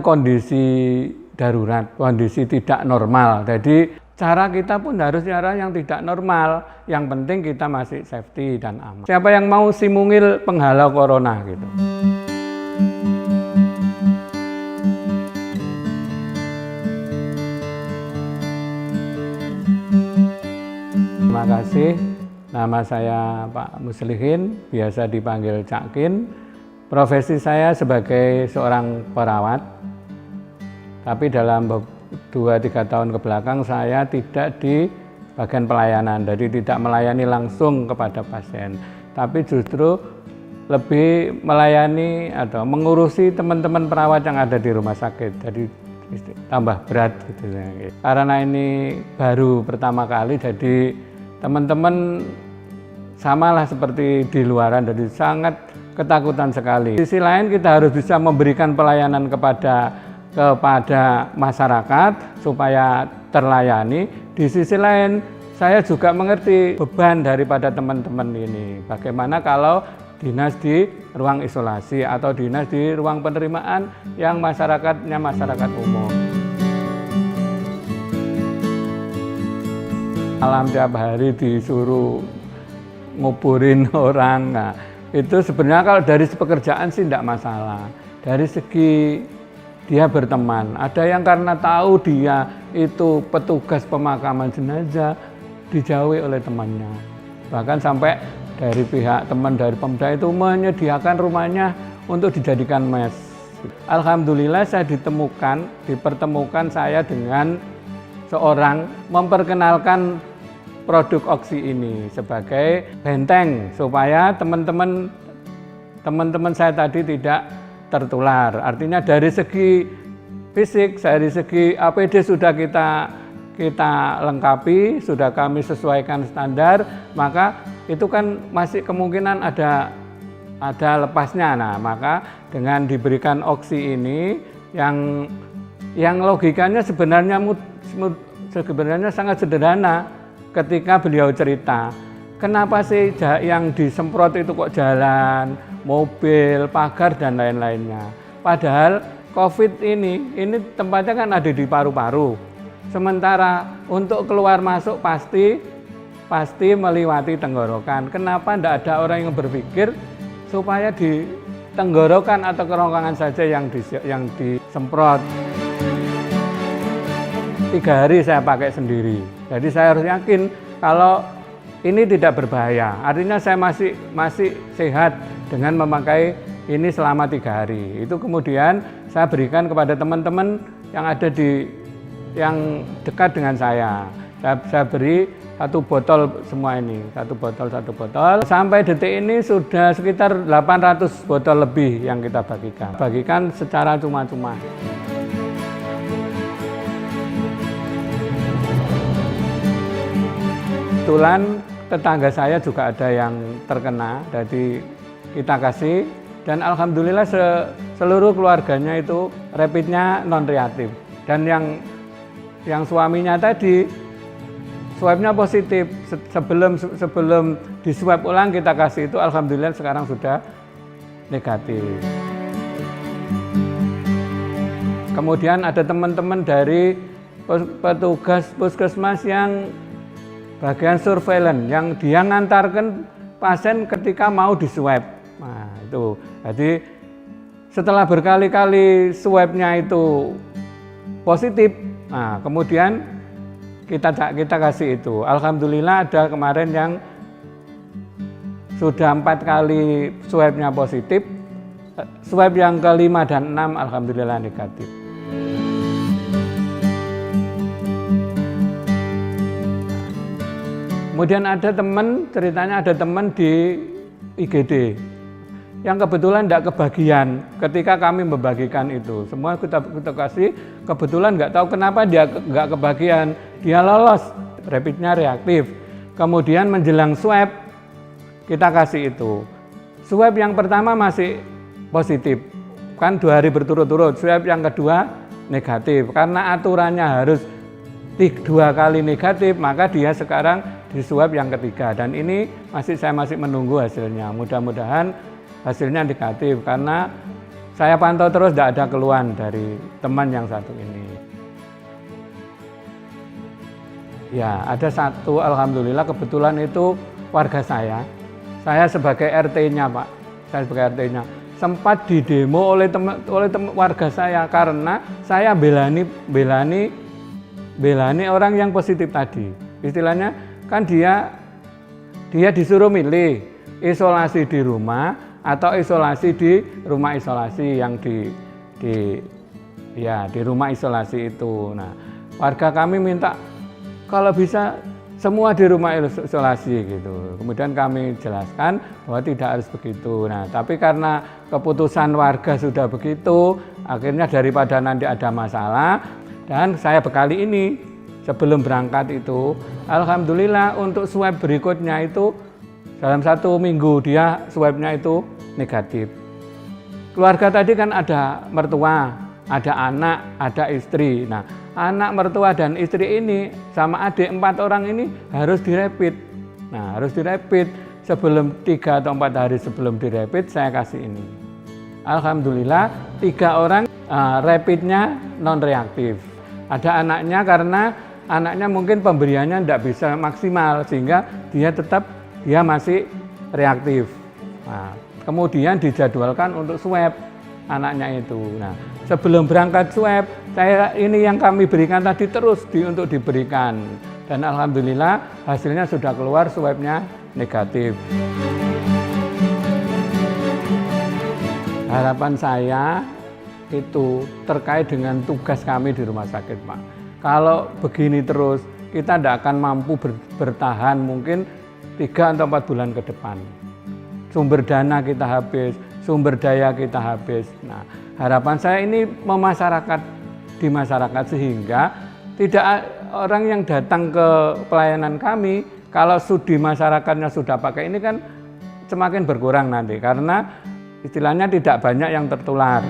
Kondisi darurat, kondisi tidak normal. Jadi cara kita pun harus cara yang tidak normal. Yang penting kita masih safety dan aman. Siapa yang mau si mungil penghalau corona gitu. Terima kasih. Nama saya Pak Muslihin, biasa dipanggil Cak Kin. Profesi saya sebagai seorang perawat, tapi dalam 2-3 tahun kebelakang saya tidak di bagian pelayanan, jadi tidak melayani langsung kepada pasien, tapi justru lebih melayani atau mengurusi teman-teman perawat yang ada di rumah sakit, jadi tambah berat gitu. Karena ini baru pertama kali, jadi teman-teman samalah seperti di luaran, jadi sangat ketakutan sekali. Di sisi lain kita harus bisa memberikan pelayanan kepada masyarakat supaya terlayani. Di sisi lain saya juga mengerti beban daripada teman-teman ini. Bagaimana kalau dinas di ruang isolasi atau dinas di ruang penerimaan yang masyarakatnya masyarakat umum. Malam tiap hari disuruh nguburin orang. Nah, itu sebenarnya kalau dari pekerjaan sih tidak masalah. Dari segi dia berteman, ada yang karena tahu dia itu petugas pemakaman jenazah dijauhi oleh temannya. Bahkan sampai dari pihak teman dari Pemda itu menyediakan rumahnya untuk dijadikan mes. Alhamdulillah saya dipertemukan saya dengan seorang memperkenalkan produk Oxi ini sebagai benteng supaya teman-teman saya tadi tidak tertular. Artinya dari segi fisik, dari segi APD sudah kita lengkapi, sudah kami sesuaikan standar, maka itu kan masih kemungkinan ada lepasnya. Nah, maka dengan diberikan Oxi ini yang logikanya sebenarnya sangat sederhana. Ketika beliau cerita, kenapa sih yang disemprot itu kok jalan, mobil, pagar, dan lain-lainnya. Padahal COVID ini tempatnya kan ada di paru-paru. Sementara untuk keluar masuk pasti melewati tenggorokan. Kenapa tidak ada orang yang berpikir supaya di tenggorokan atau kerongkongan saja yang disemprot. 3 hari saya pakai sendiri. Jadi saya harus yakin kalau ini tidak berbahaya. Artinya saya masih sehat dengan memakai ini selama 3 hari. Itu kemudian saya berikan kepada teman-teman yang dekat dengan saya. Saya beri 1 botol semua ini, 1 botol. Sampai detik ini sudah sekitar 800 botol lebih yang kita bagikan. Bagikan secara cuma-cuma. Kebetulan tetangga saya juga ada yang terkena, jadi kita kasih dan alhamdulillah seluruh keluarganya itu rapidnya non reaktif dan yang suaminya tadi swabnya positif. Sebelum di swab ulang kita kasih itu alhamdulillah sekarang sudah negatif. Kemudian ada teman-teman dari petugas puskesmas yang bagian surveillance yang dia ngantarkan pasien ketika mau diswab. Nah, itu. Jadi setelah berkali-kali swabnya itu positif, nah kemudian kita kasih itu. Alhamdulillah ada kemarin yang sudah 4 kali swabnya positif, swab yang ke-5 dan 6 alhamdulillah negatif. Kemudian ceritanya ada teman di IGD yang kebetulan tidak kebagian ketika kami membagikan itu. Semua kita kasih, kebetulan nggak tahu kenapa dia nggak kebagian. Dia lolos, rapidnya reaktif. Kemudian menjelang swab, kita kasih itu. Swab yang pertama masih positif, kan 2 hari berturut-turut. Swab yang kedua negatif, karena aturannya harus 2 kali negatif, maka dia sekarang di swab yang ketiga dan ini saya masih menunggu hasilnya. Mudah-mudahan hasilnya negatif karena saya pantau terus, tidak ada keluhan dari teman yang satu ini. Ya, ada satu, alhamdulillah kebetulan itu warga saya. Saya sebagai RT-nya, Pak. Saya sebagai RT-nya. Sempat didemo oleh warga saya karena saya belani orang yang positif tadi. Istilahnya kan dia disuruh milih isolasi di rumah atau isolasi di rumah isolasi yang di rumah isolasi itu. Nah, warga kami minta kalau bisa semua di rumah isolasi gitu. Kemudian kami jelaskan bahwa tidak harus begitu. Nah, tapi karena keputusan warga sudah begitu, akhirnya daripada nanti ada masalah, dan saya bekali ini sebelum berangkat itu, alhamdulillah untuk swab berikutnya itu dalam 1 minggu dia swabnya itu negatif. Keluarga tadi kan ada mertua, ada anak, ada istri. Nah, anak, mertua, dan istri ini sama adik 4 orang ini harus direpit. Nah, harus direpit sebelum 3 atau 4 hari sebelum direpit saya kasih ini. Alhamdulillah 3 orang rapidnya non reaktif. Ada anaknya karena anaknya mungkin pemberiannya tidak bisa maksimal sehingga dia masih reaktif. Nah, kemudian dijadwalkan untuk swab anaknya itu. Nah, sebelum berangkat swab, ini yang kami berikan tadi terus untuk diberikan. Dan alhamdulillah hasilnya sudah keluar, swabnya negatif. Harapan saya itu terkait dengan tugas kami di rumah sakit, Pak. Kalau begini terus, kita tidak akan mampu bertahan mungkin 3 atau 4 bulan ke depan. Sumber dana kita habis, sumber daya kita habis. Nah, harapan saya ini di masyarakat sehingga tidak orang yang datang ke pelayanan kami, kalau di masyarakatnya sudah pakai ini kan semakin berkurang nanti karena istilahnya tidak banyak yang tertular.